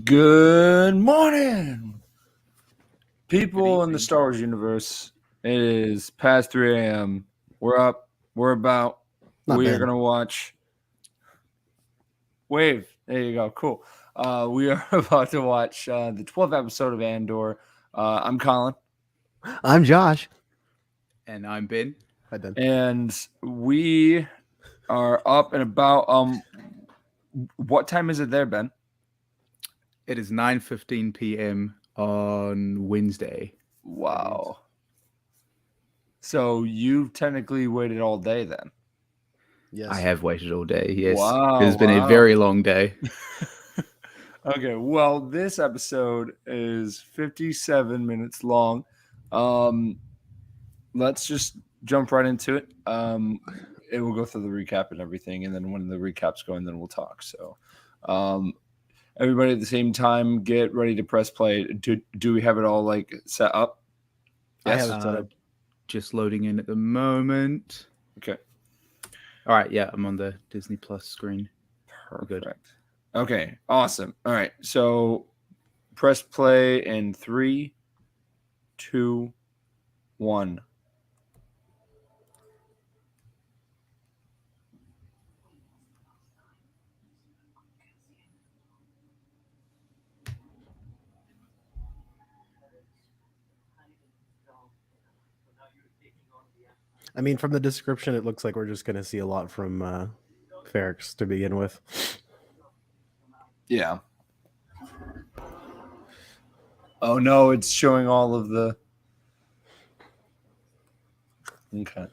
Good morning, people in the evening. Star Wars universe. It is past 3 a.m. We're up. We're about. Not we are bad. going to watch Wave. There you go. Cool. We are about to watch the 12th episode of Andor. I'm Colin. I'm Josh. And I'm Ben. Hi, Ben. And we are up and about. What time is it there, Ben? It is 9:15 p.m. on Wednesday. Wow. So you've technically waited all day then. Yes. I have waited all day. Yes, Wow, it's been a wow. very long day. Okay, well, this episode is 57 minutes long. Let's just jump right into it. It will go through the recap and everything, and then when the recap's going, then we'll talk. So, everybody at the same time, get ready to press play. Do we have it all like set up? I Yes. have it set up. Just loading in at the moment. Okay. All right, yeah, I'm on the Disney Plus screen. Perfect. Good. Okay, awesome. All right, so press play in 3, 2, 1. I mean, from the description, it looks like we're just going to see a lot from Ferrex to begin with. Yeah. Oh no, it's showing all of the. Okay.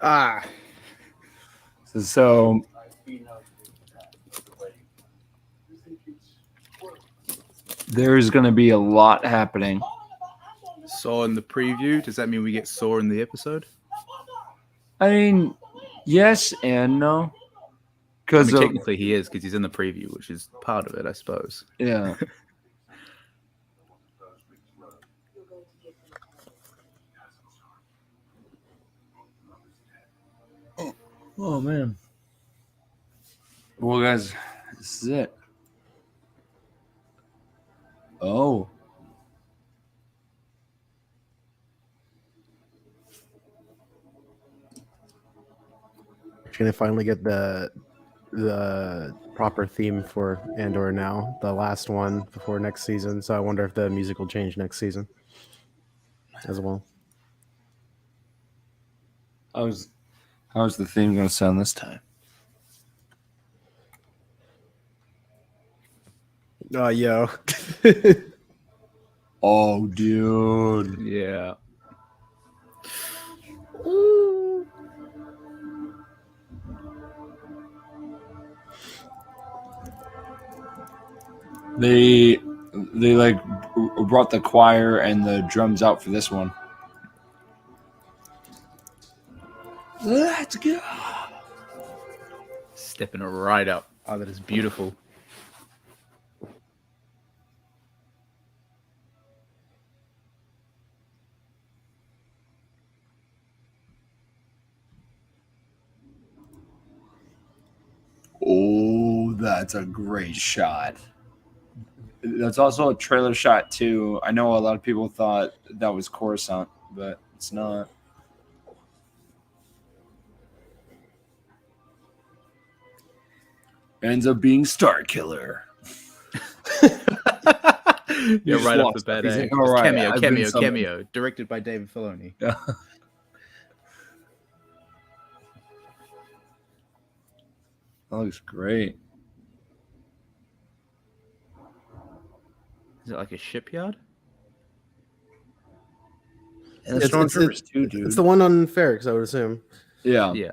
Ah, So there's going to be a lot happening. Saw in the preview. Does that mean we get Saw in the episode? I mean, yes and no. I Because mean, technically he is because he's in the preview, which is part of it, I suppose. yeah. Oh man. Well, guys, this is it. Oh. We're going to finally get the proper theme for Andor now, the last one before next season. So I wonder if the music will change next season as well. How's the theme going to sound this time? Oh, yo. Oh, dude. Yeah. They like brought the choir and the drums out for this one. Let's go. Stepping it right up. Oh, that is beautiful. Oh, that's a great shot. That's also a trailer shot too. I know a lot of people thought that was Coruscant, but it's not. Ends up being Star Killer. Yeah, just right off the lost bat. it. He's Eh? like, "All right, I've been Cameo. summoned." Directed by David Filoni. Yeah. That looks great. Is it like a shipyard? And the Stormtroopers too, dude. It's the one on Ferrex, I would assume. Yeah. Yeah.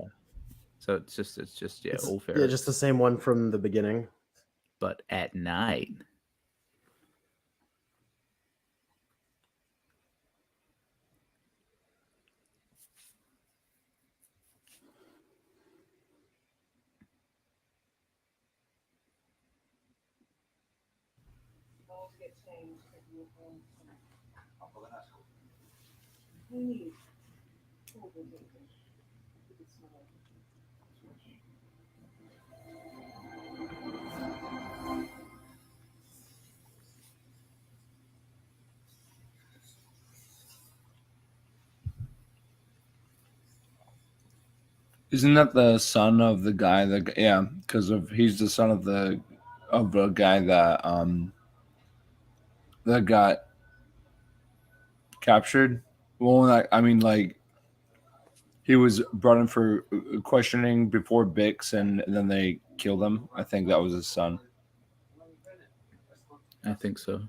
So it's just all fair. Yeah, just the same one from the beginning. But at night. Isn't that the son of the guy that? Yeah, because of he's the son of a guy that got captured. Well, I mean, like he was brought in for questioning before Bix, and then they killed him. I think that was his son. I think so.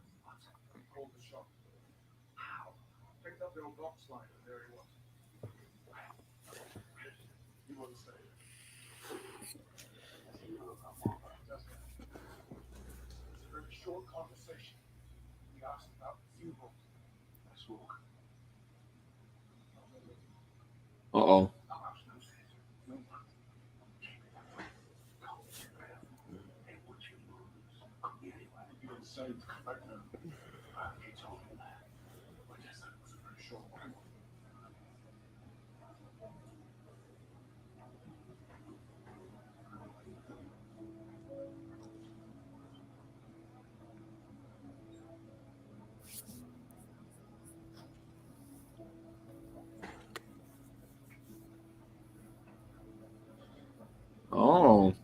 Uh oh. Oh.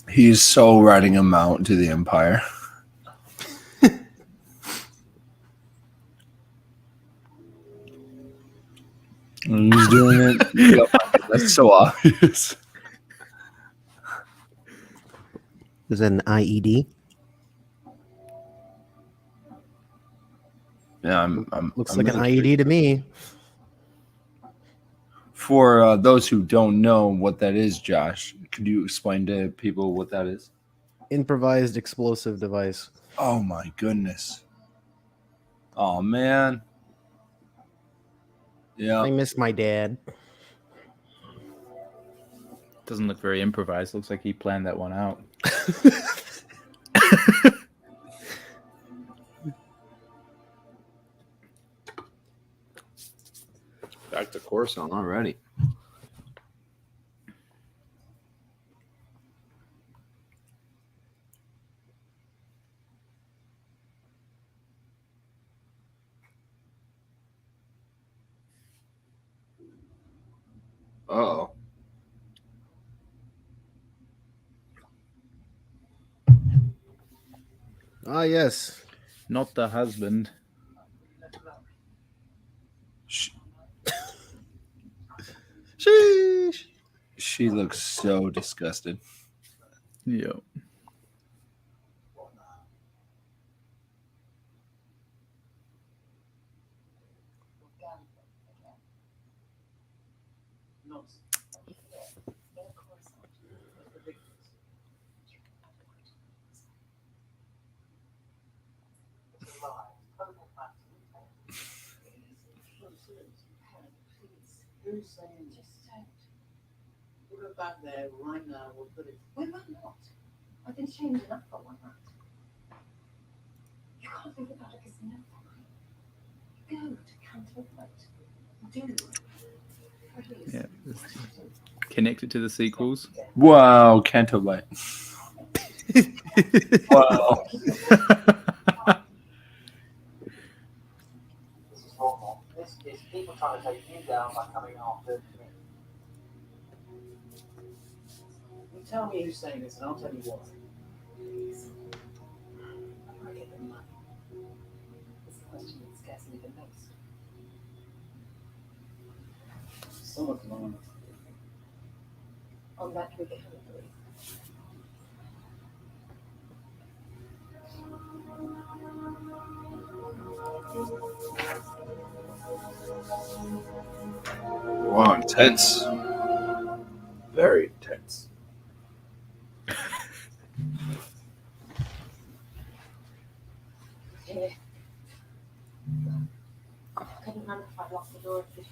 He's so riding him out to the Empire. And he's doing it. Yep, that's so obvious. Is it an IED? Yeah, I'm Looks I'm like an really IED curious. to me. For those who don't know what that is, Josh, could you explain to people what that is? Improvised explosive device. Oh my goodness. Oh man. Yeah. I miss my dad. Doesn't look very improvised. Looks like he planned that one out. Back to Coruscant already. Oh. Ah, yes. Not the husband. Sheesh. She looks so disgusted. Yep. Who's saying Just don't. we'll go back there right now? We'll put it. We might not. I can change enough for one night. You can't think about it as no fine. Go to contemplate. Do. Please. Yeah. Connected to the sequels. Wow, Canto Light. Wow. This is normal. This is people trying to take you down by coming after me. You tell me who's saying this, and I'll tell you why. Please. I get the money. It's the question that scares me the most. Some of mine. On that we can agree. Wow, intense. Very intense. Here. I couldn't remember if I locked the door. If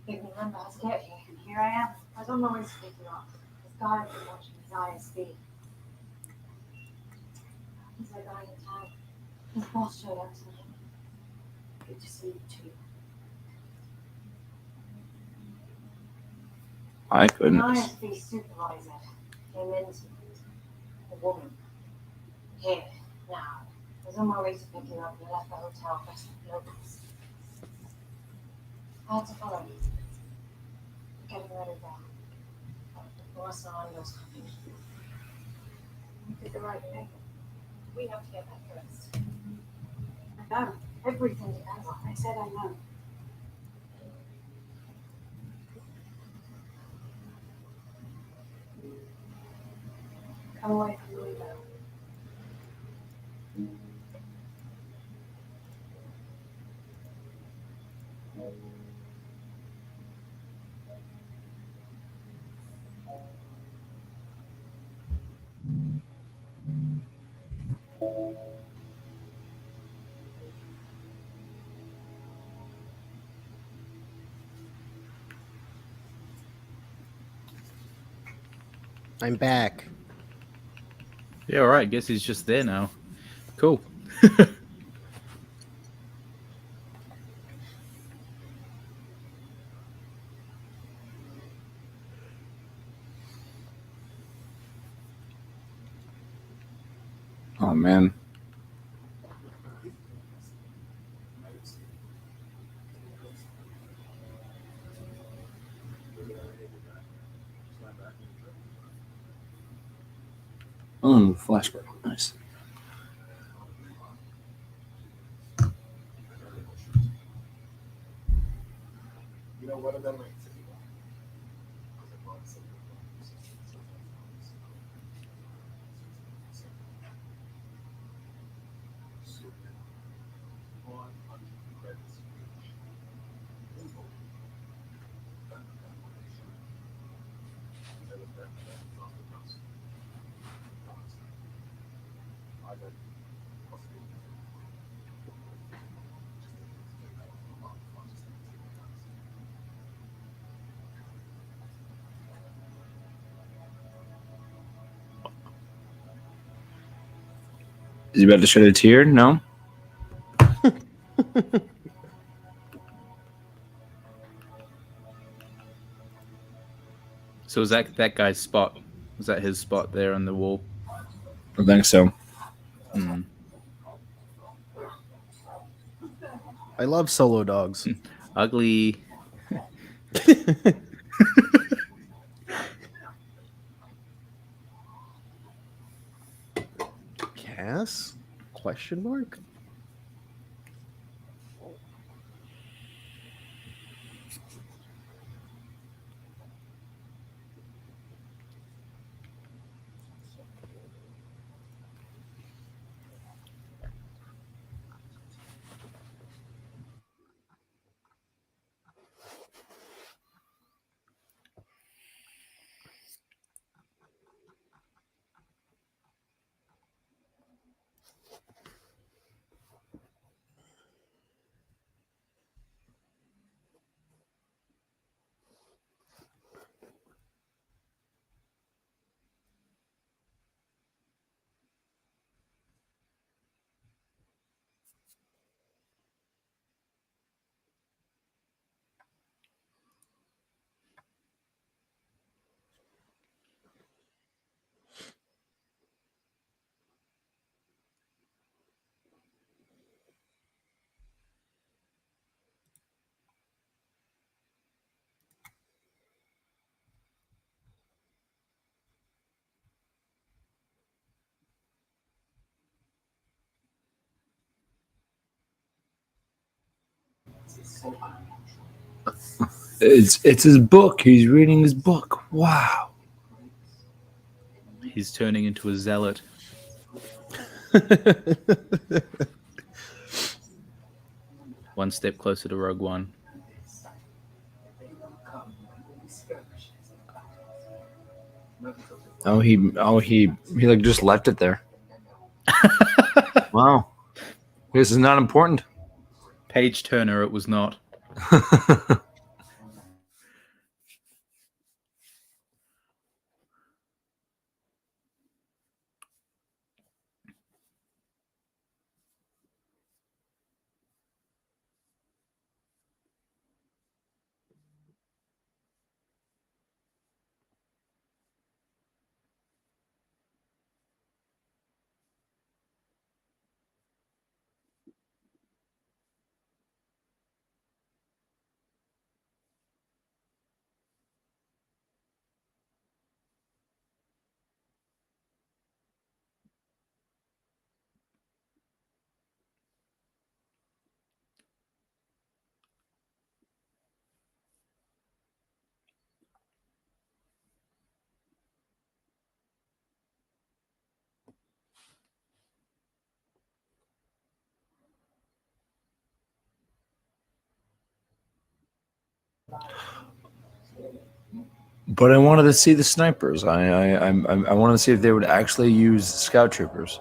you can remember how to get here. And here I am. I was on my way to pick you up. This guy had been watching his ISB. He's a guy in town. His boss showed up tonight. Good to see you too. My An goodness. ISB supervisor came in to me. A woman. Here, now. I was on my way to pick you up and I left the hotel for some locals. I had to follow you. Getting ready there. Melissa Andor's coming. You did the right thing. We have to get back first. I know. Everything depends on it. I said I know. Come away from the window. I'm back. Yeah, all right. Guess he's just there now. Cool. Oh man. Flashback. Nice. You know, one of them. Is he about to shed a tear? No. So was that guy's spot? Was that his spot there on the wall? I think so. Hmm. I love solo dogs. Ugly. Cass? Question mark? It's his book. He's reading his book. Wow. He's turning into a zealot. One step closer to Rogue One. He like just left it there. Wow. This is not important. Page Turner, it was not. But I wanted to see the snipers. I wanted to see if they would actually use scout troopers.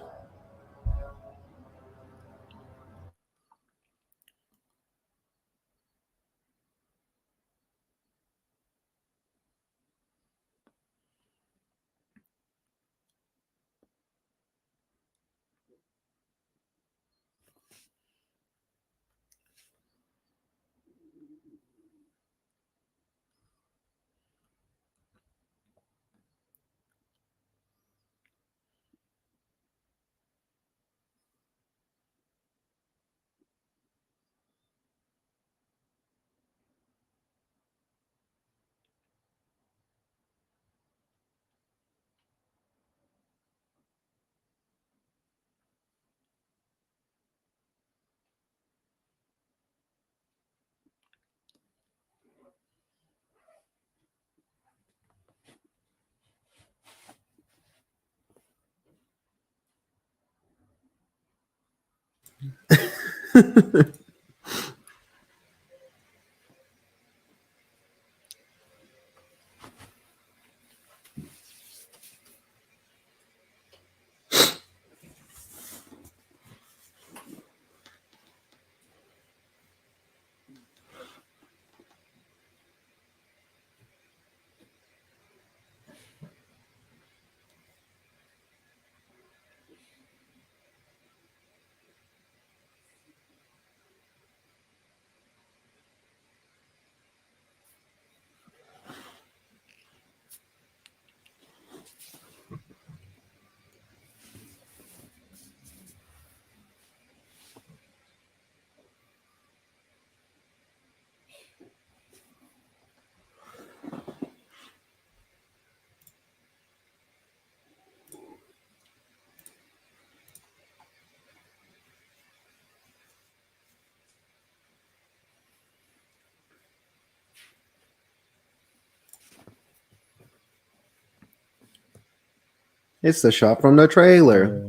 It's the shot from the trailer.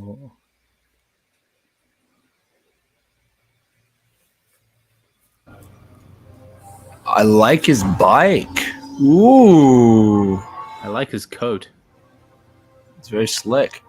I like his bike. Ooh, I like his coat. it's very slick.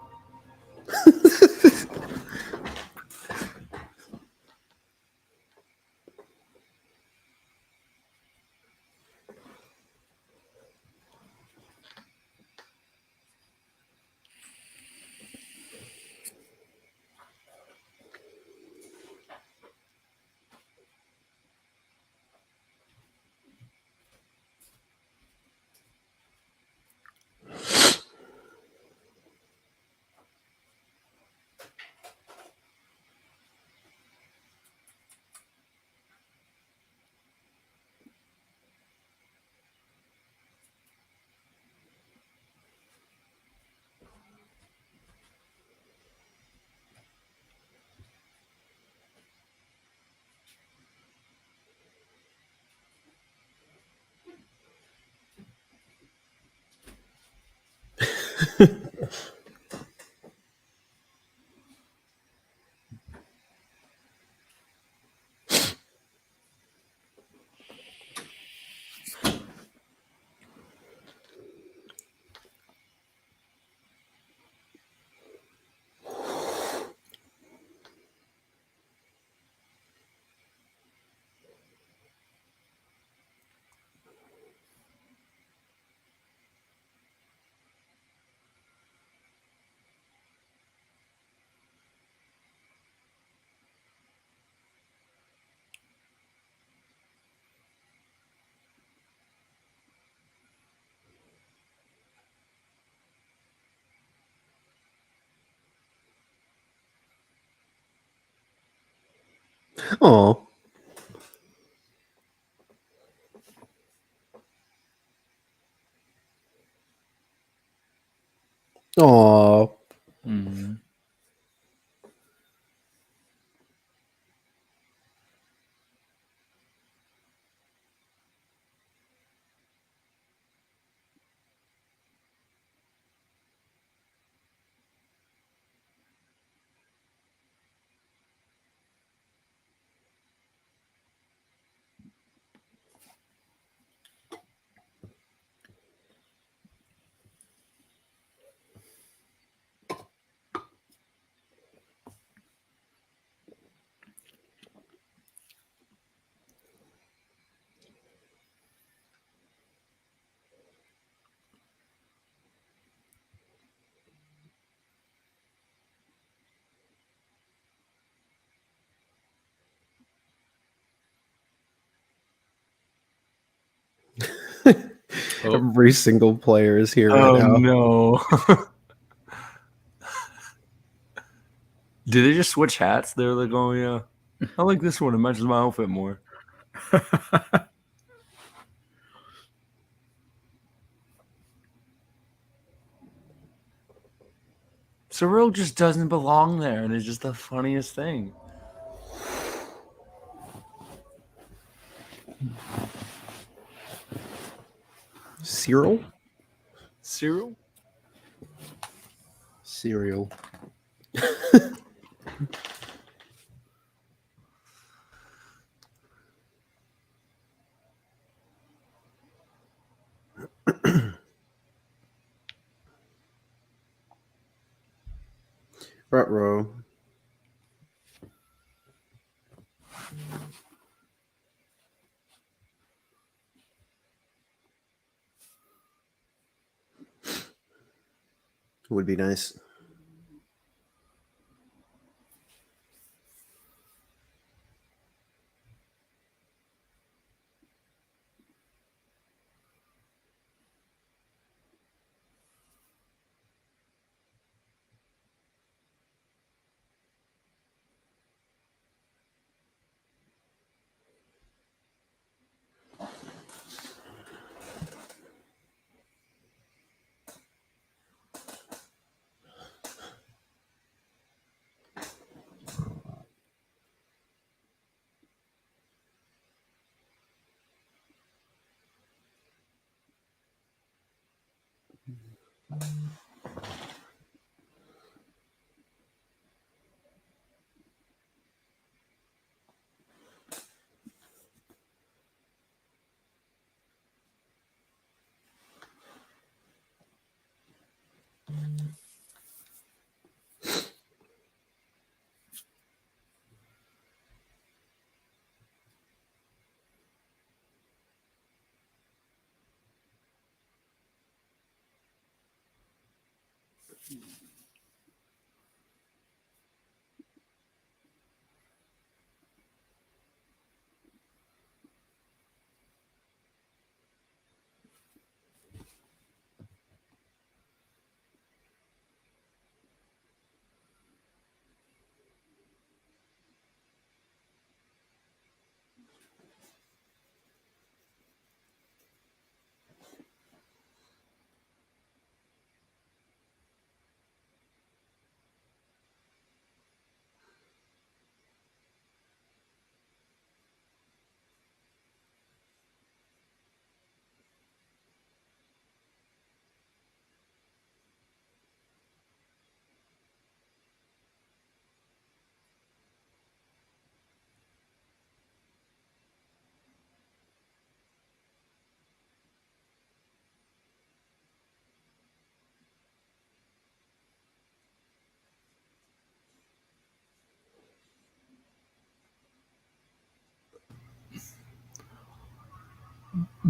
Oh. Oh. Mm. Oh, Every single player is here right Oh now. no! Did they just switch hats? They're like, oh yeah, I like this one. It matches my outfit more. Cyril just doesn't belong there, and it's just the funniest thing. Cyril? Cyril? Cereal. Front row. Would be nice.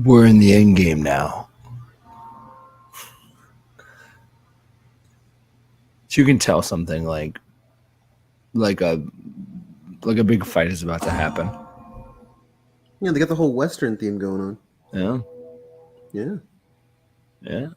We're in the end game now. So you can tell something like a big fight is about to happen. Yeah, they got the whole Western theme going on. Yeah. Yeah. Yeah.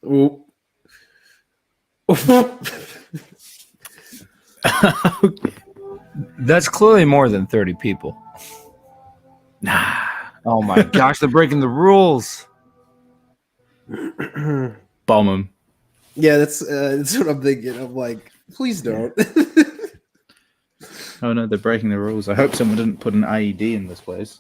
Ooh. That's clearly more than 30 people. Nah. Oh my gosh, they're breaking the rules. Bomb them. Yeah, that's what I'm thinking. I'm like, please don't. Oh no, they're breaking the rules. I hope someone didn't put an IED in this place.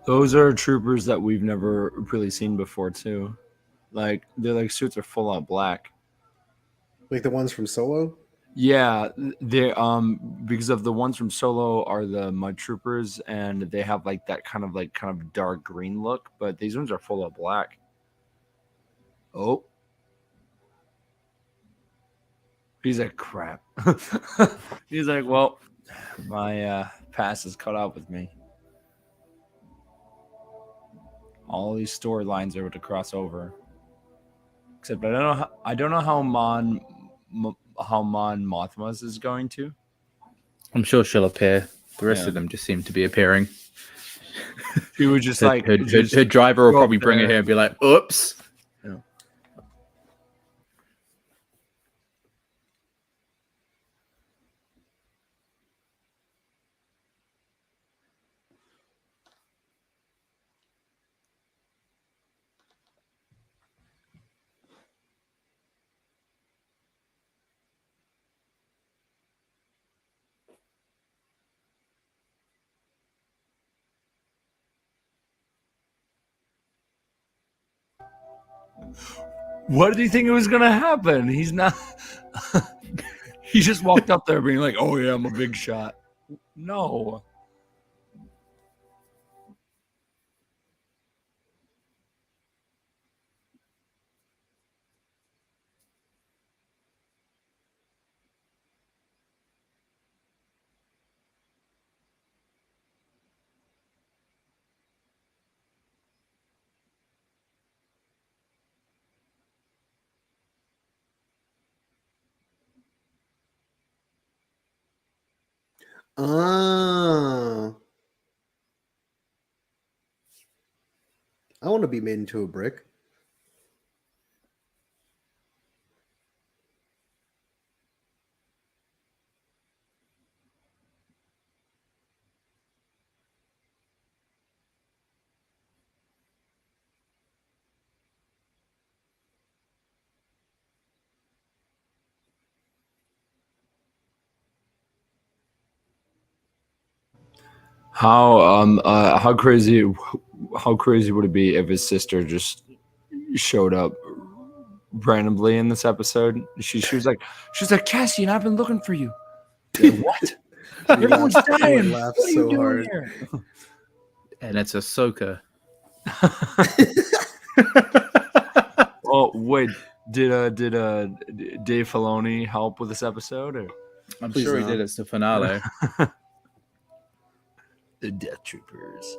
Those are troopers that we've never really seen before, too. Like, their like suits are full out black. Like the ones from Solo? Yeah, they because of the ones from Solo are the mud troopers, and they have like that kind of dark green look, but these ones are full of black. Oh, he's like crap. He's like, well, my pass is cut out with me. All these storylines are to cross over. Except I don't know how Mon Mothma's is going to. I'm sure she'll appear. The rest Yeah. of them just seem to be appearing. She would just Her, like her, just her driver will go up probably bring her there here and be like, "Oops." Yeah. What did he think it was gonna happen? He's not. He just walked up there being like, "Oh yeah, I'm a big shot." No. Ah. I want to be made into a brick. How crazy would it be if his sister just showed up randomly in this episode? She was like Cassian, I've been looking for you. Like, what? Everyone's dying. Laugh What are you so doing hard. here? And it's Ahsoka. Oh wait, did Dave Filoni help with this episode? Or I'm Please sure he no. did. It's the finale. the Death Troopers?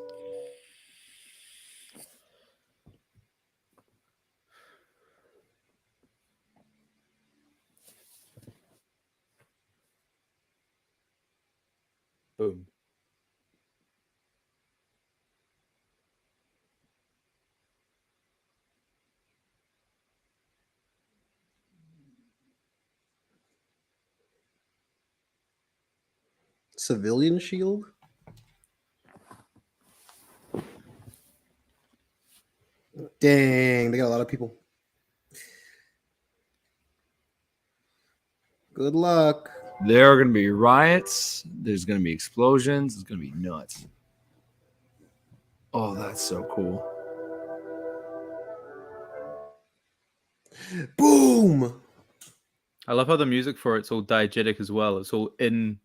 Boom. Civilian shield? Dang, they got a lot of people. Good luck. There are going to be riots. There's going to be explosions. It's going to be nuts. Oh, that's so cool. Boom! I love how the music for it's all diegetic as well. It's all in.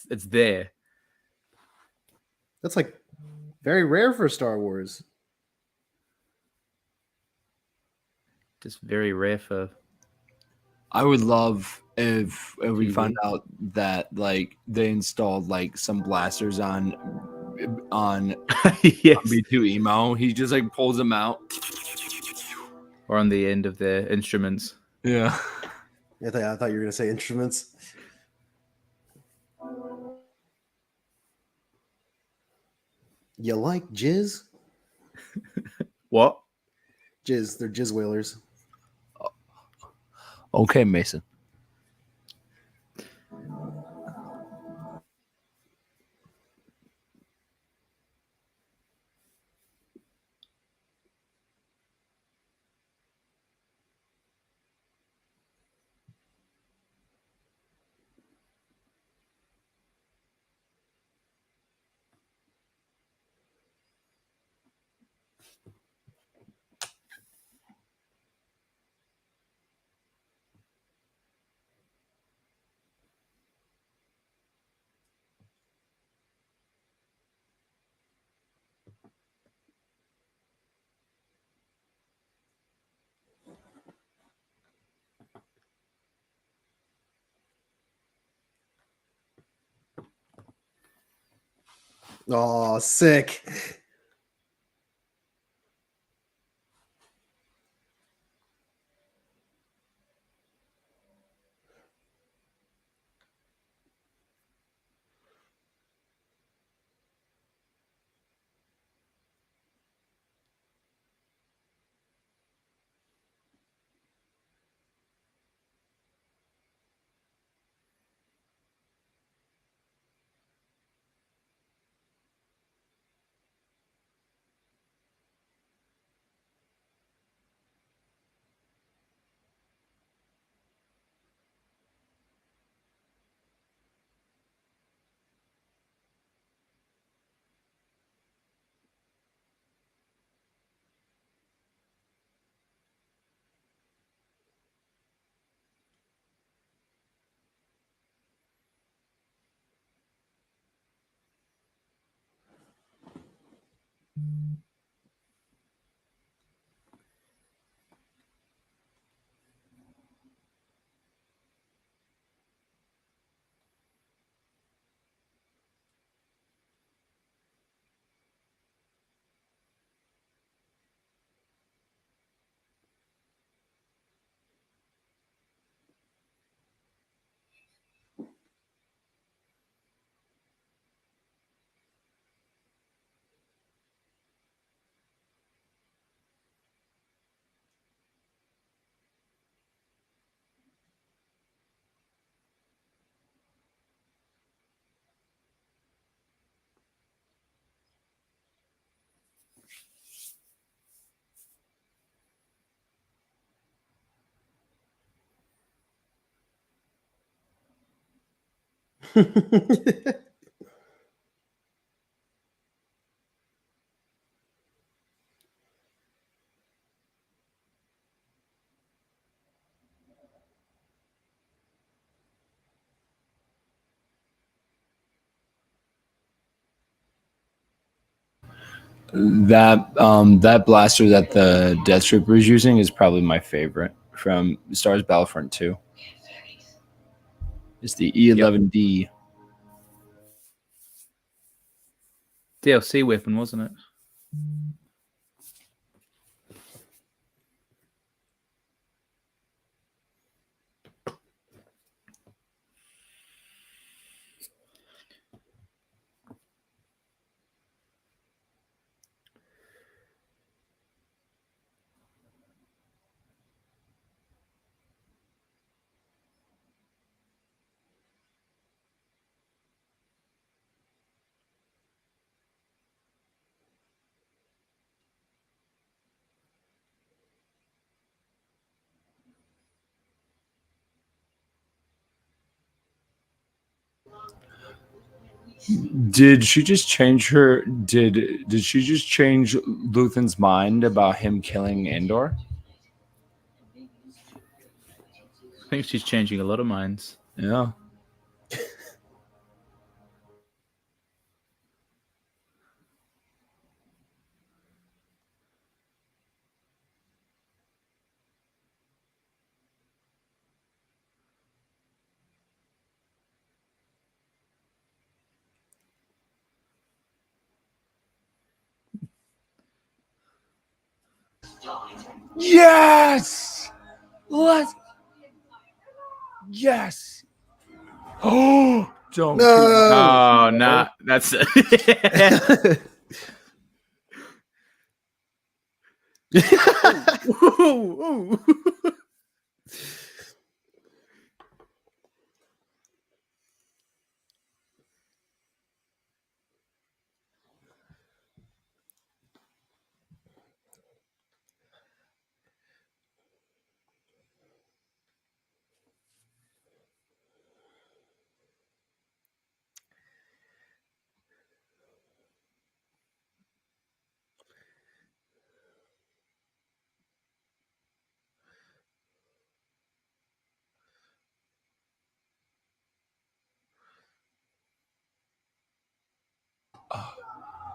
It's there. That's like very rare for Star Wars. Just very rare for. I would love if we TV. found out that like they installed like some blasters on Yes. B2 emo. He just like pulls them out. Or on the end of their instruments. Yeah. I thought you were gonna say instruments. You like jizz? What? Jizz, they're jizz whalers. Okay, Mason. Oh, sick. That blaster that the Death Trooper is using is probably my favorite from Star Wars Battlefront 2. It's the E11D. DLC weapon, wasn't it? Did she just change her? Did she just change Luthen's mind about him killing Andor? I think she's changing a lot of minds. Yeah. Yes. Let's. Yes. Oh, don't. No! Oh, nah, that's it. Ooh.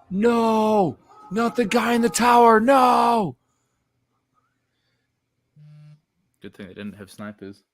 No, not the guy in the tower. No. Good thing they didn't have snipers.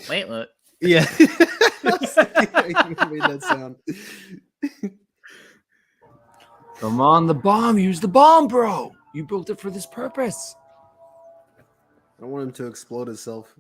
Wait, what? Yeah. I was thinking how you made that sound. Come on, the bomb. Use the bomb, bro. You built it for this purpose. I want him to explode himself.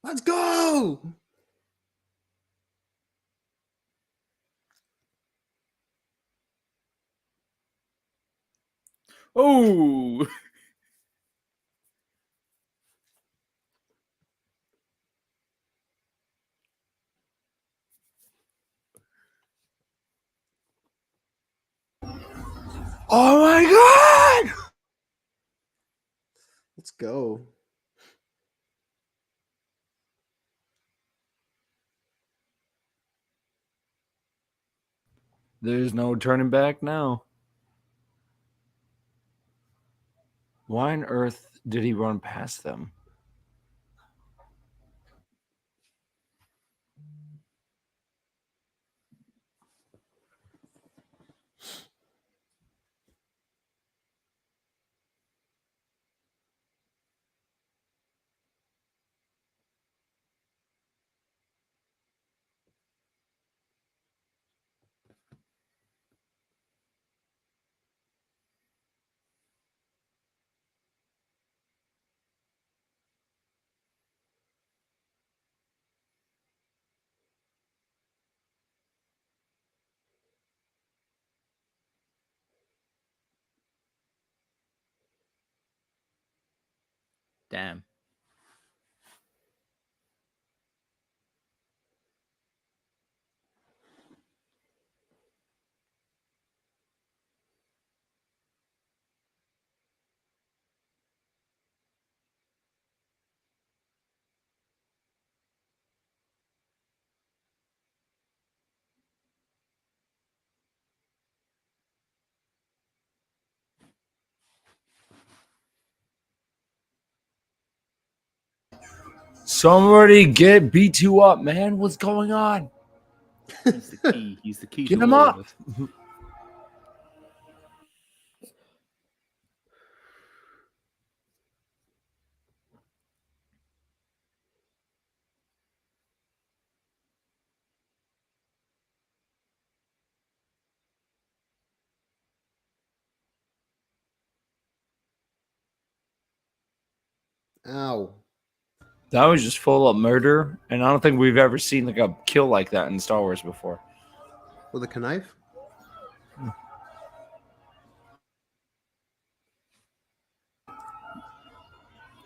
Let's go! Oh, Oh my god! Let's go. There's no turning back now. Why on earth did he run past them? damn. Somebody get B2 up, man. What's going on? He's the key. He's the key Get to him all up. of us. Ow. That was just full of murder, and I don't think we've ever seen like a kill like that in Star Wars before. With a knife?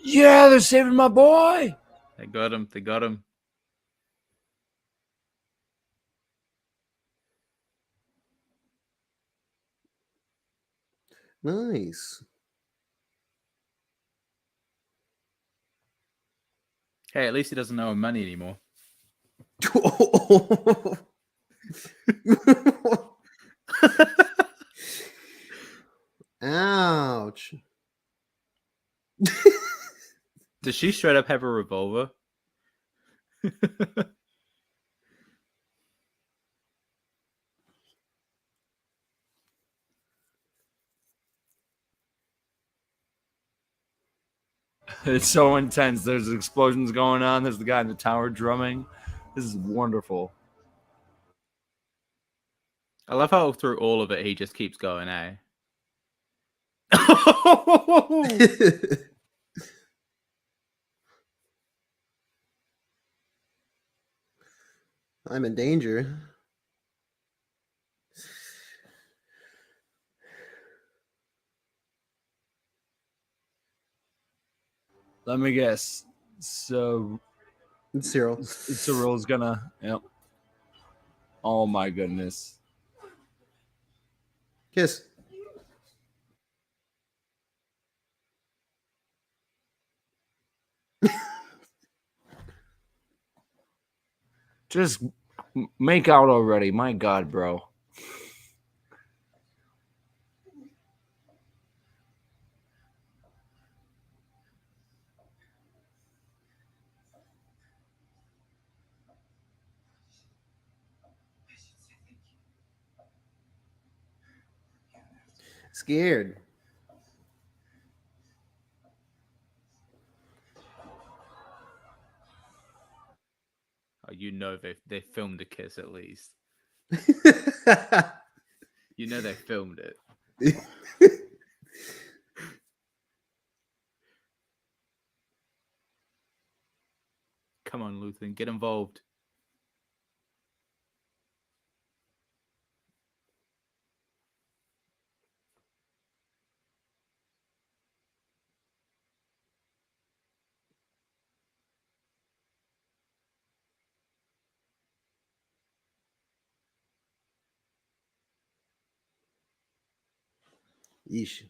Yeah, they're saving my boy. They got him. They got him. Nice. Hey, at least he doesn't owe him money anymore. Ouch. Does she straight up have a revolver? It's so intense. There's explosions going on. There's the guy in the tower drumming. This is wonderful. I love how through all of it he just keeps going, eh? I'm in danger. Let me guess. So It's Cyril. Cyril's gonna. Yep. Oh my goodness. Kiss. Just make out already. My God, bro. Scared. Oh, you know they filmed a kiss at least. You know they filmed it. Come on, Luthen, get involved. Yeesh.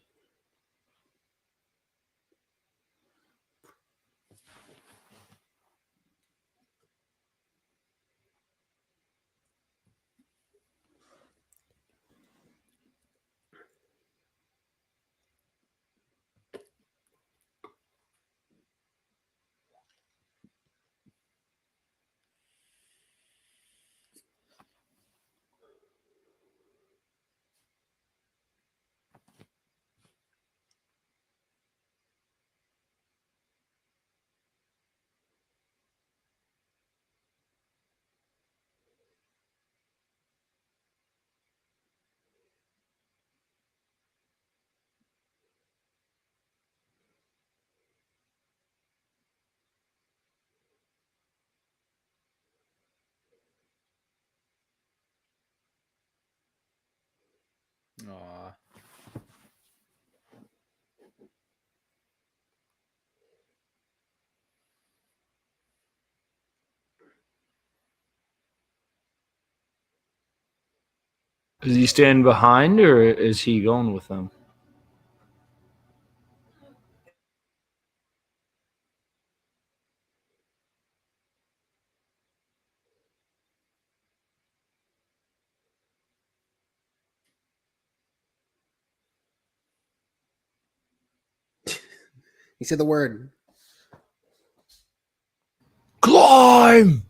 Aw. Is he standing behind or is he going with them? He said the word. Climb!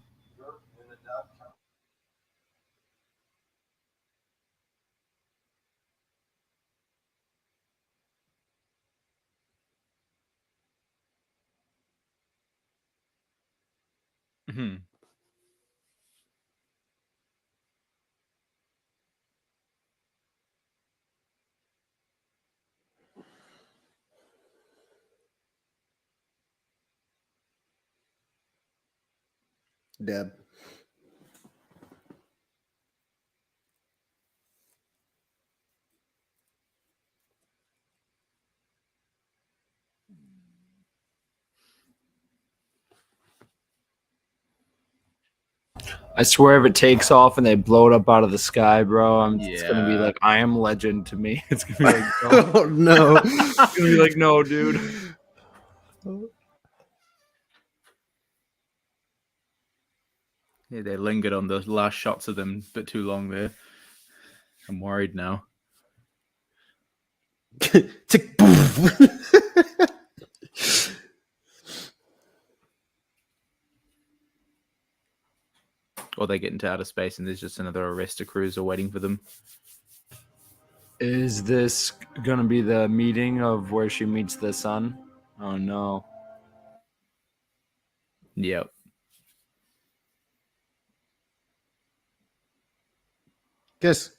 Mhm. Deb. I swear, if it takes off and they blow it up out of the sky, bro, it's gonna be Yeah. like I Am Legend to me. It's gonna be like, no. Oh no. It's gonna be like, no, dude. Yeah, they lingered on those last shots of them a bit too long there. I'm worried now. Tick, boom. Or they get into outer space and there's just another Arrestor cruiser waiting for them. Is this gonna be the meeting of where she meets the sun? Oh no. Yep. Kiss.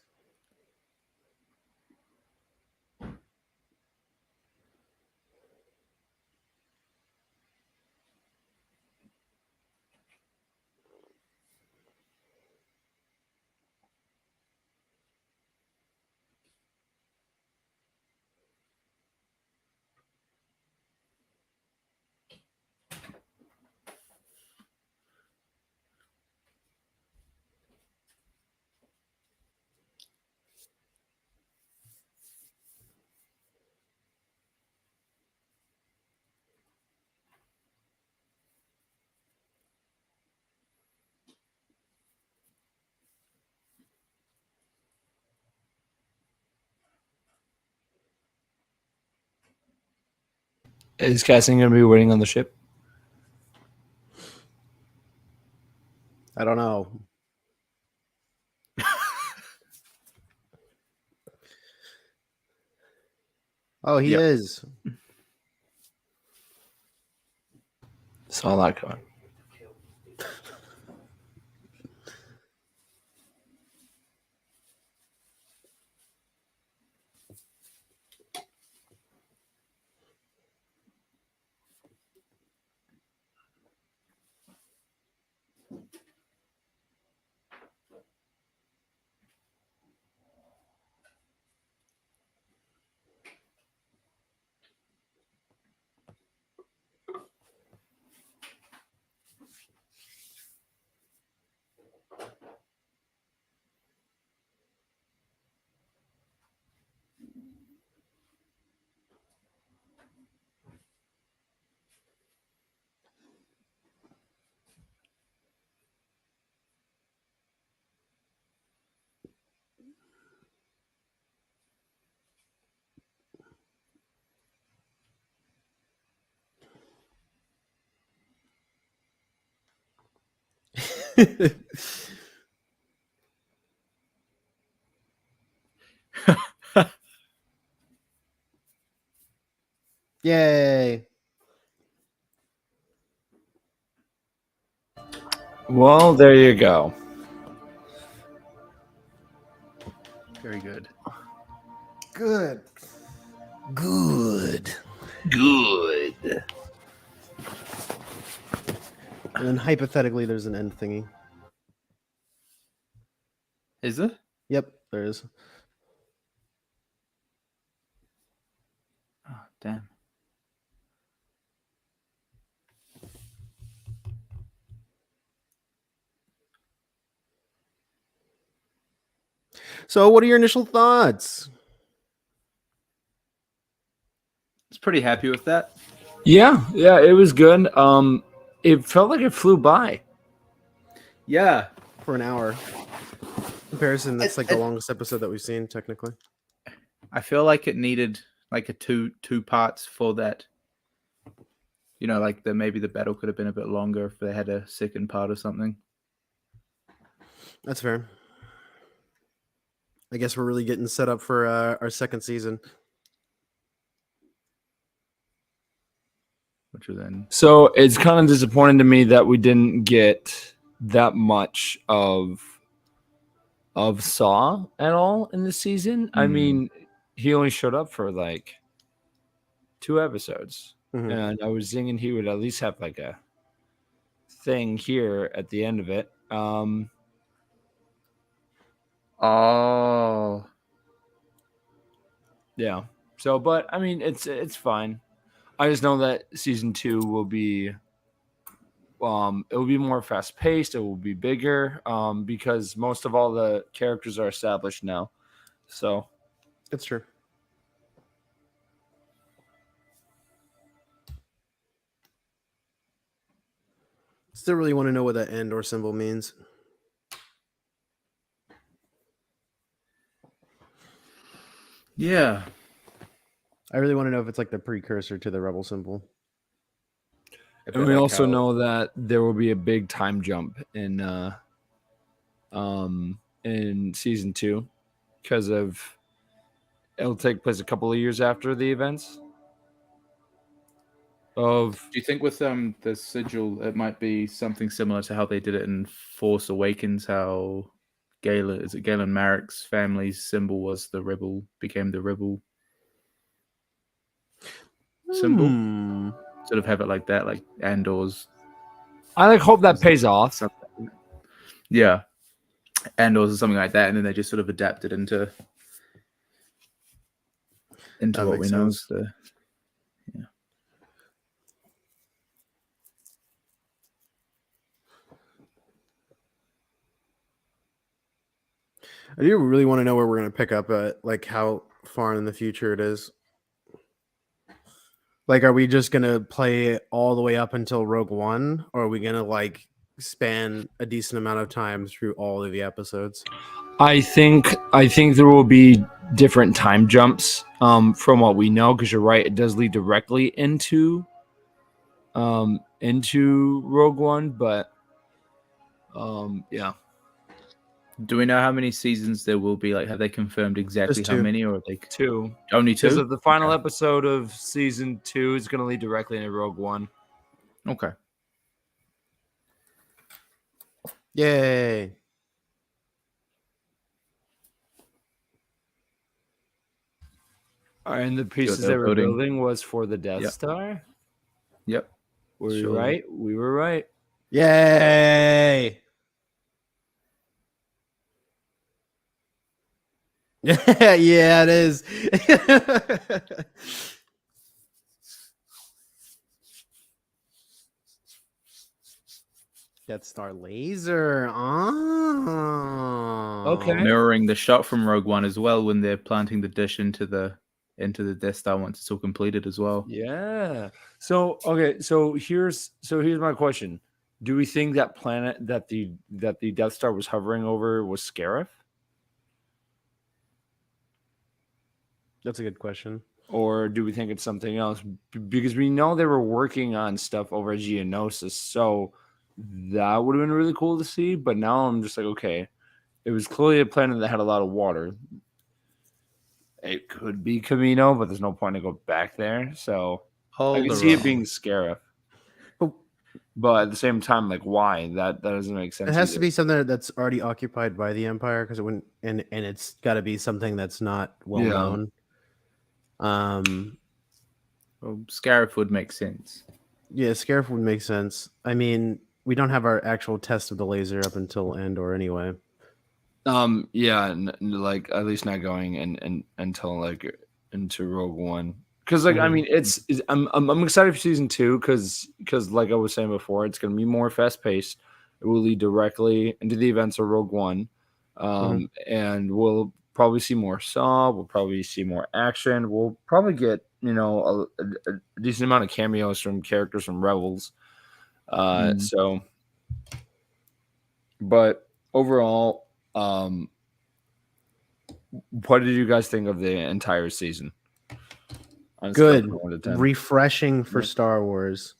Is Cassian gonna be waiting on the ship? I don't know. Oh, he Yep. is. Saw that coming. Yay. Well, there you go. Very good. Good. Good. Good. And then hypothetically, there's an end thingy. Is there? Yep, there is. Oh, damn. So, what are your initial thoughts? I was pretty happy with that. Yeah, it was good. It felt like it flew by. Yeah. For an hour. Comparison, that's like the longest episode that we've seen, technically. I feel like it needed like a two parts for that. You know, like maybe the battle could have been a bit longer if they had a second part or something. That's fair. I guess we're really getting set up for our second season. which was then So it's kind of disappointing to me that we didn't get that much of Saw at all in this season. I mean, he only showed up for like 2 episodes, Mhm. and I was thinking he would at least have like a thing here at the end of it. oh Yeah. So, but I mean, it's fine. I just know that season 2 will be, it will be more fast paced. It will be bigger, because most of all the characters are established now. So, It's true. Still really want to know what that Andor symbol means. yeah. I really want to know if it's like the precursor to the rebel symbol. A bit and we like also how- know that there will be a big time jump in season 2 because of it'll take place a couple of years after the events of Do you think with the sigil, it might be something similar to how they did it in Force Awakens? How Galen Marek's family's symbol was the rebel, became the rebel symbol. Hmm. Sort of have it like that, like Andor's. I like hope that pays off. Something. Yeah, Andor's or something like that, and then they just sort of adapted into That what we makes know sense. as the. I do really want to know where we're going to pick up at, like how far in the future it is. Like, are we just going to play all the way up until Rogue One, or are we going to like span a decent amount of time through all of the episodes? I think there will be different time jumps from what we know, because you're right, it does lead directly into Rogue One, but yeah. Do we know how many seasons there will be? Like, have they confirmed exactly Just how 2. many, or are they 2. only Because 2? of the final Okay. episode of season 2 is going to lead directly into Rogue One. Okay. Yay! All right, and the pieces they're they were building. building was for the Death Yep. Star. Yep. Were we Sure. right? We were right. Yay! Yeah, it is. Death Star laser. Oh. Okay. Mirroring the shot from Rogue One as well when they're planting the dish into the Death Star once it's all completed as well. Yeah. So okay. So here's my question: do we think that planet that the Death Star was hovering over was Scarif, That's a good question. or do we think it's something else? Because we know they were working on stuff over at Geonosis, so that would have been really cool to see. But now I'm just like, okay, it was clearly a planet that had a lot of water. It could be Camino, but there's no point to go back there. So I can see it being Scarif. But at the same time, like, why? That doesn't make sense. It has to either. be something that's already occupied by the Empire, because it wouldn't, and it's got to be something that's not well Yeah. known. Well, Scarif would make sense. Yeah, Scarif would make sense. I mean, we don't have our actual test of the laser up until Andor anyway. Yeah, like at least not going and until like into Rogue One, because like I mean I'm excited for season 2 because like I was saying before, it's gonna be more fast paced. It will lead directly into the events of Rogue One, and we'll probably see more Saw. We'll probably see more action. We'll probably get a decent amount of cameos from characters from Rebels. So, but overall. What did you guys think of the entire season? On a scale Good, from 1 to 10? refreshing for Yeah. Star Wars.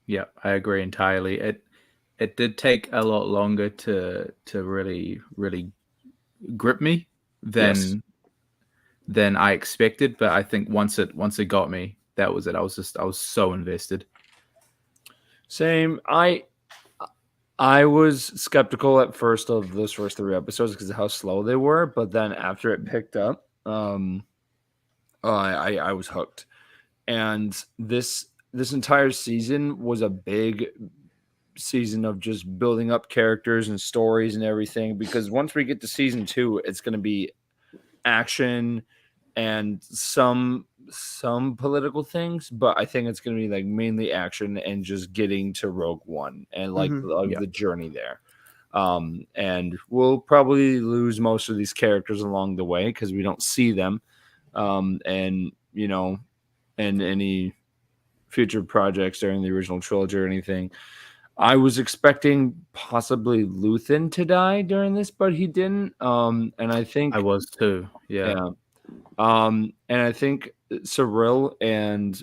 Yeah, I agree entirely. It did take a lot longer to really grip me than I expected, but I think once it got me, that was it. I was so invested. Same. I was skeptical at first of those first 3 episodes because of how slow they were, but then after it picked up, I was hooked. And this entire season was a big season of just building up characters and stories and everything. Because once we get to season 2, it's going to be action and some political things, but I think it's going to be like mainly action and just getting to Rogue One and like the journey there. And we'll probably lose most of these characters along the way because we don't see them. And you know, and any future projects during the original trilogy or anything. I was expecting possibly Luthen to die during this, but he didn't. And I think I was too. Yeah. and I think Cyril and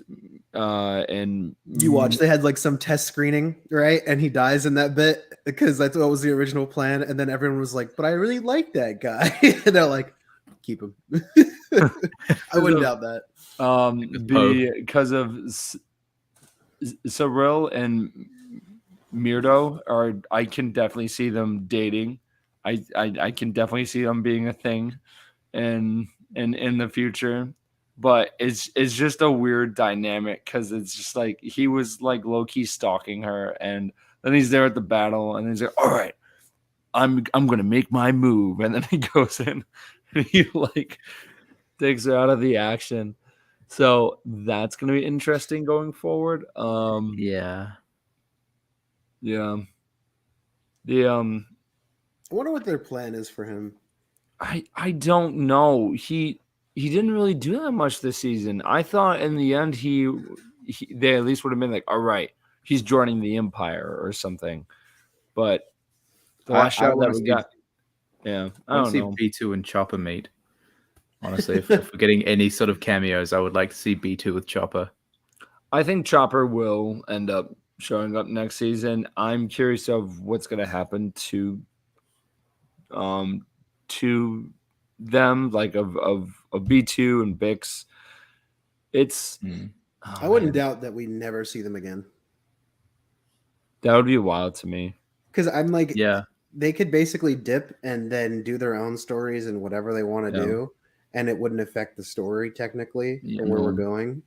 You watch, they had like some test screening, right? And he dies in that bit because that's what was the original plan. And then everyone was like, but I really like that guy. And they're like, keep him. I wouldn't doubt that. because of Cyril and Mirdo I can definitely see them dating. I can definitely see them being a thing in the future. But it's just a weird dynamic because it's just like he was like low-key stalking her, and then he's there at the battle, and he's like, all right, I'm gonna make my move, and then he goes in and he like takes her out of the action. So that's gonna be interesting going forward. Yeah. I wonder what their plan is for him. I don't know. He didn't really do that much this season. I thought in the end they at least would have been like, all right, he's joining the Empire or something. But the last shot that we got, I don't know. B2 and Chopper meet. Honestly, if we're getting any sort of cameos, I would like to see B2 with Chopper. I think Chopper will end up showing up next season. I'm curious of what's going to happen to them, like of B2 and Bix. It's I wouldn't doubt that we never see them again. That would be wild to me. Because I'm like, yeah, they could basically dip and then do their own stories and whatever they want to do, and it wouldn't affect the story technically or where we're going.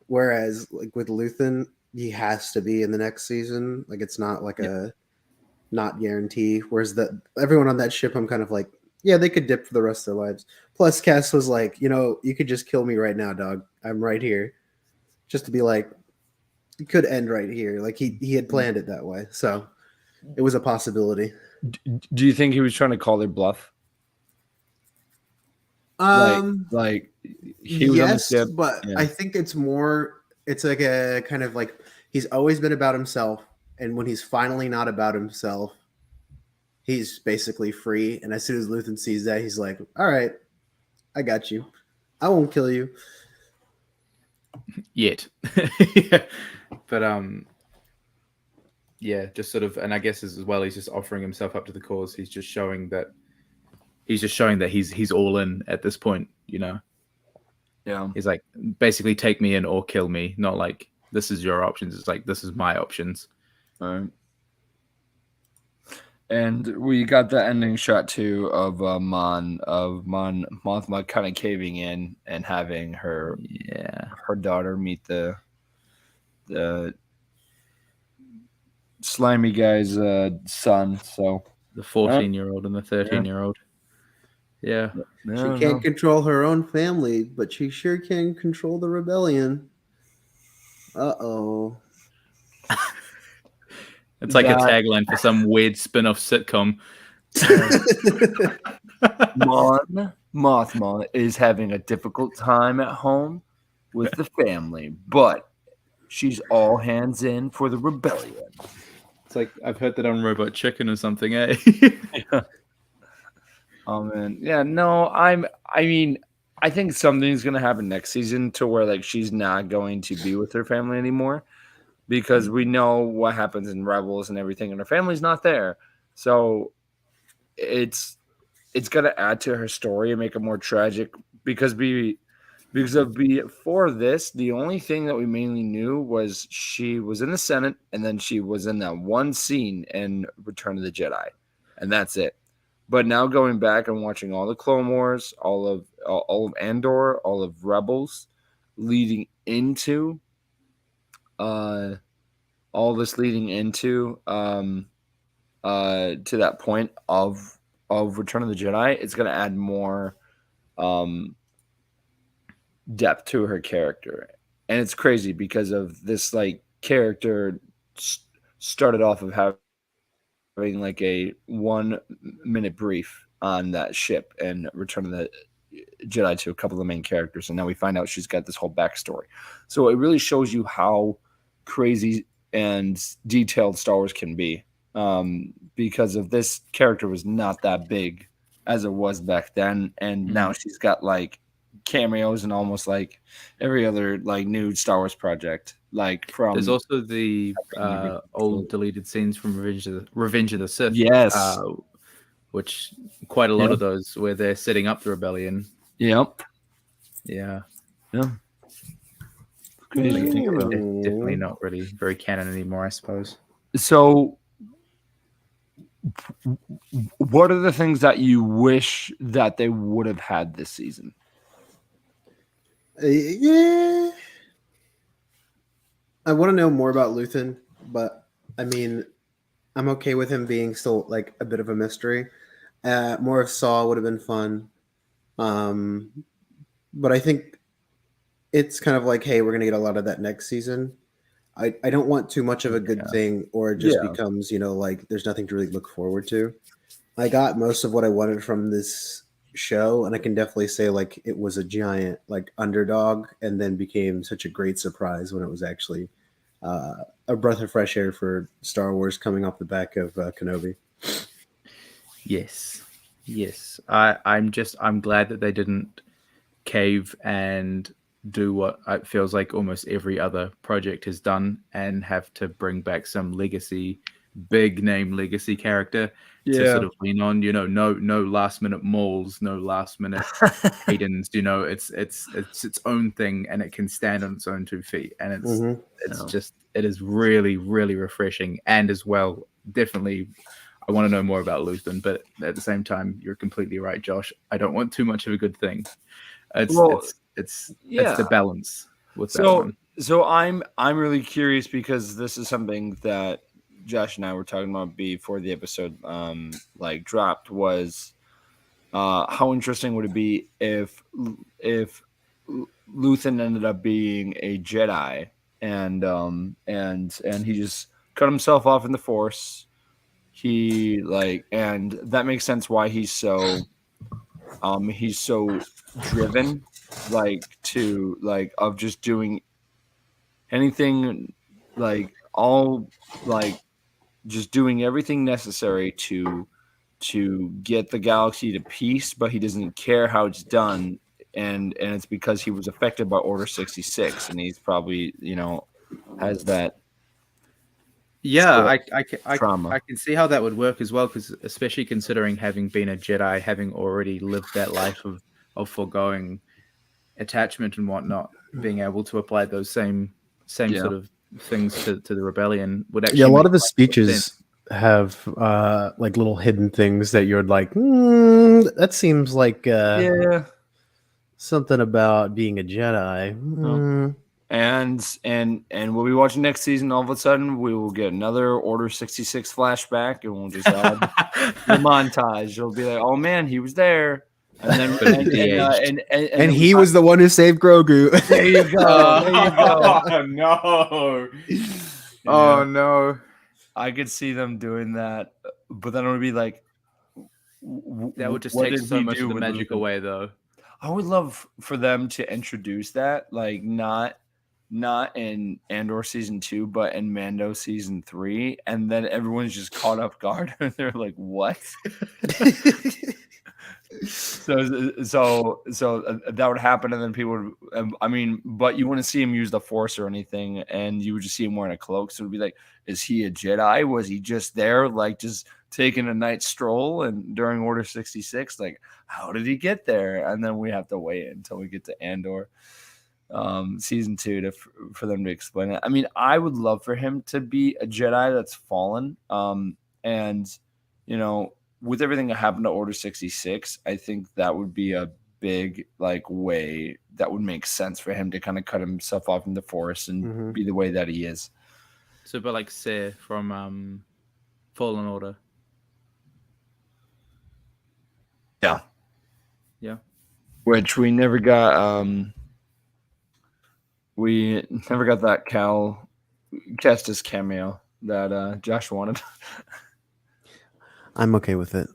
Whereas like with Luthen, he has to be in the next season. Like it's not like a not guarantee. Whereas everyone on that ship, I'm kind of like, yeah, they could dip for the rest of their lives. Plus, Cass was like, you could just kill me right now, dog. I'm right here. Just to be like, it could end right here. Like he had planned it that way. So it was a possibility. Do you think he was trying to call their bluff? Like he was on the ship, but I think it's like a kind of like he's always been about himself. And when he's finally not about himself, he's basically free. And as soon as Luthen sees that, he's like, all right, I got you. I won't kill you. Yet. But just sort of, and I guess as well, he's just offering himself up to the cause. He's just showing that he's all in at this point, Yeah. He's like, basically take me in or kill me. Not like this is your options. It's like, this is my options. Right. And we got the ending shot too of Mothma kind of caving in and having her daughter meet the slimy guy's son. So the 14-year-old and the 13-year-old. Yeah. She can't control her own family, but she sure can control the rebellion. Uh-oh. It's like a tagline for some weird spin-off sitcom. Mothma is having a difficult time at home with the family, but she's all hands in for the rebellion. It's like, I've heard that on Robot Chicken or something, eh? Yeah. Oh man, yeah. No, I mean, I think something's gonna happen next season to where like she's not going to be with her family anymore. Because we know what happens in Rebels and everything, and her family's not there. So it's going to add to her story and make it more tragic because we Because of before this, the only thing that we mainly knew was she was in the Senate, and then she was in that one scene in Return of the Jedi, and that's it. But now going back and watching all the Clone Wars, all of Andor, all of Rebels, leading into all this leading into to that point of Return of the Jedi, it's going to add more depth to her character. And it's crazy because of this like character started off of having like a 1 minute brief on that ship and Return of the Jedi to a couple of the main characters, and now we find out she's got this whole backstory. So it really shows you how crazy and detailed Star Wars can be, because of this character was not that big as it was back then, and now she's got like cameos and almost like every other like new Star Wars project. Like from there's also the old deleted scenes from Revenge of the Sith. Yes. Which quite a lot of those where they're setting up the rebellion. Yep. Yeah. Yeah. Crazy. Definitely not really very canon anymore, I suppose. So what are the things that you wish that they would have had this season? Yeah. I want to know more about Luthen, but I mean, I'm okay with him being still like a bit of a mystery. More of Saw would have been fun. But I think it's kind of like, hey, we're going to get a lot of that next season. I don't want too much of a good thing, or it just becomes, like there's nothing to really look forward to. I got most of what I wanted from this show, and I can definitely say like it was a giant like underdog and then became such a great surprise when it was actually a breath of fresh air for Star Wars coming off the back of Kenobi. Yes. I'm glad that they didn't cave and do what it feels like almost every other project has done and have to bring back some big name legacy character to sort of lean on. No last minute Mauls, no last minute Haydens. It's its own thing and it can stand on its own 2 feet. And it is really, really refreshing. And as well, definitely, I want to know more about Luthen, but at the same time, you're completely right, Josh. I don't want too much of a good thing. It's the balance with that one. So I'm really curious because this is something that Josh and I were talking about before the episode dropped, was how interesting would it be if Luthen ended up being a Jedi and he just cut himself off in the Force. And that makes sense why he's so driven of just doing anything, just doing everything necessary to get the galaxy to peace, but he doesn't care how it's done, and it's because he was affected by Order 66, and he's probably has that. Yeah, I can see how that would work as well, because especially considering having been a Jedi, having already lived that life of foregoing attachment and whatnot, being able to apply those same sort of things to the rebellion would actually. Yeah, a lot of his speeches have like little hidden things that you're like, that seems like something about being a Jedi. And we'll be watching next season. All of a sudden, we will get another Order 66 flashback, and we'll just add the montage. It'll be like, oh man, he was there, and then and he was the one who saved Grogu. There you go. There you go. Oh no! Oh no! I could see them doing that, but then it would be like that would just take so much of the magic away, though. I would love for them to introduce that, like not in Andor season 2, but in Mando season 3, and then everyone's just caught off guard and they're like, "What?" so that would happen, and then people would. But you wouldn't see him use the Force or anything, and you would just see him wearing a cloak. So it would be like, is he a Jedi? Was he just there, like just taking a night stroll and during Order 66, like, how did he get there? And then we have to wait until we get to Andor season 2 for them to explain it. I mean, I would love for him to be a Jedi that's fallen. And, you know, with everything that happened to Order 66, I think that would be a big like way that would make sense for him to kind of cut himself off in the Force and be the way that he is. So, but like Sir from Fallen Order. Yeah. Which we never got. We never got that Cal Kestis cameo that Josh wanted. I'm okay with it.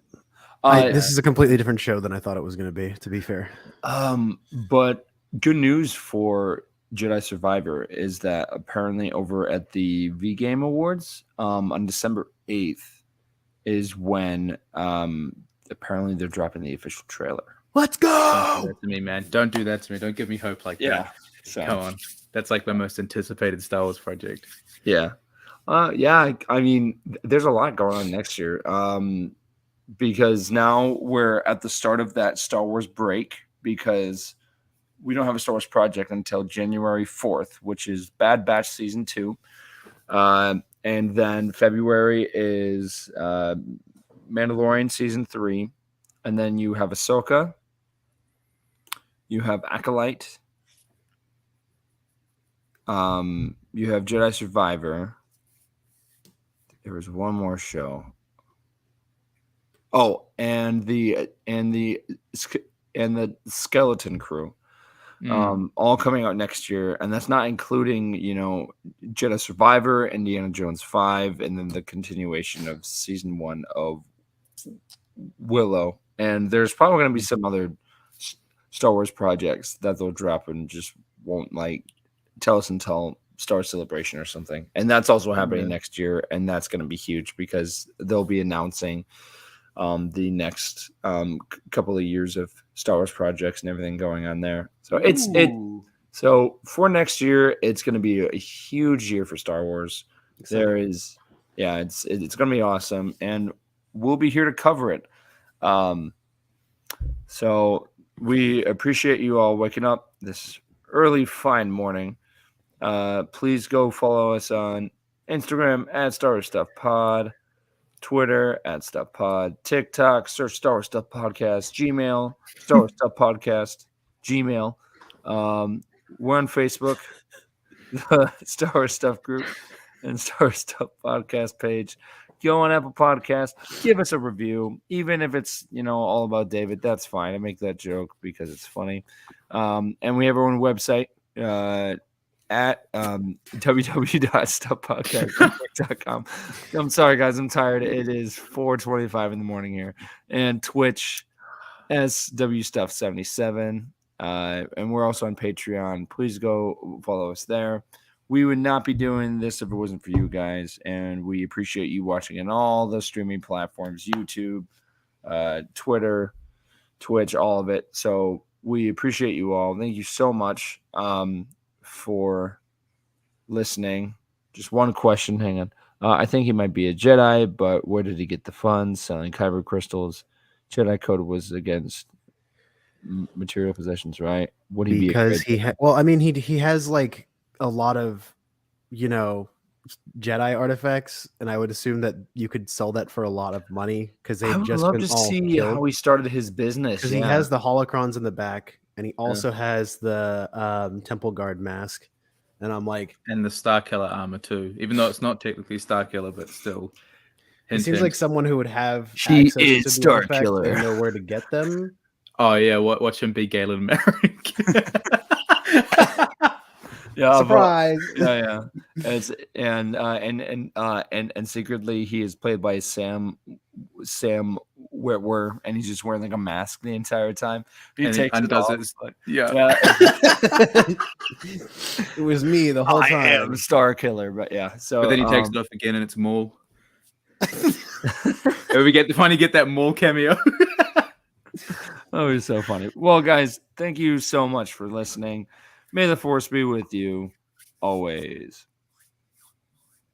This is a completely different show than I thought it was going to be, to be fair. But good news for Jedi Survivor is that apparently over at the V Game Awards on December 8th is when apparently they're dropping the official trailer. Let's go! Don't do that to me, man. Don't do that to me. Don't give me hope like that. So. Come on. That's like my most anticipated Star Wars project. Yeah. I mean, there's a lot going on next year. Because now we're at the start of that Star Wars break because we don't have a Star Wars project until January 4th, which is Bad Batch Season 2. And then February is Mandalorian Season 3. And then you have Ahsoka. You have Acolyte. You have Jedi Survivor. There was one more show. Oh, and the Skeleton Crew, all coming out next year, and that's not including Jedi Survivor, Indiana Jones 5, and then the continuation of season 1 of Willow. And there's probably going to be some other Star Wars projects that they'll drop and just won't tell us until Star Celebration or something. And that's also happening next year, and that's going to be huge because they'll be announcing the next couple of years of Star Wars projects and everything going on there. So so for next year, it's going to be a huge year for Star Wars. Exciting. It's going to be awesome, and we'll be here to cover it. So we appreciate you all waking up this early, fine morning. Please go follow us on Instagram at Star Wars Stuff Pod. Twitter at Stuff Pod, TikTok, search Star Wars Stuff Podcast, Gmail, Star Wars Stuff Podcast, Gmail. We're on Facebook, the Star Wars Stuff group, and Star Wars Stuff Podcast page. Go on Apple Podcast, give us a review, even if it's all about David. That's fine. I make that joke because it's funny. And we have our own website. At www.stuffpodcast.com. I'm sorry, guys. I'm tired. It is 4:25 in the morning here. And Twitch, SWStuff77. And we're also on Patreon. Please go follow us there. We would not be doing this if it wasn't for you guys. And we appreciate you watching on all the streaming platforms, YouTube, Twitter, Twitch, all of it. So we appreciate you all. Thank you so much. For listening. Just one question. Hang on. I think he might be a Jedi, but where did he get the funds selling kyber crystals? Jedi code was against material possessions, right? Would he because he has like a lot of Jedi artifacts, and I would assume that you could sell that for a lot of money because they've just been all see killed. How he started his business. Because he has the holocrons in the back. And he also has the Temple Guard mask. And I'm like... And the Starkiller armor, too. Even though it's not technically Starkiller, but still. He seems like someone who would have access to the Starkiller and know where to get them. Oh, yeah. Watch him be Galen Merrick. Yeah, surprise! And secretly he is played by Sam Witwer, and he's just wearing like a mask the entire time. He takes it off. It was me the whole time. I am Star Killer, but yeah. So, but then he takes it off again, and it's Maul. We finally get that Maul cameo. Oh, it's so funny. Well, guys, thank you so much for listening. May the Force be with you always.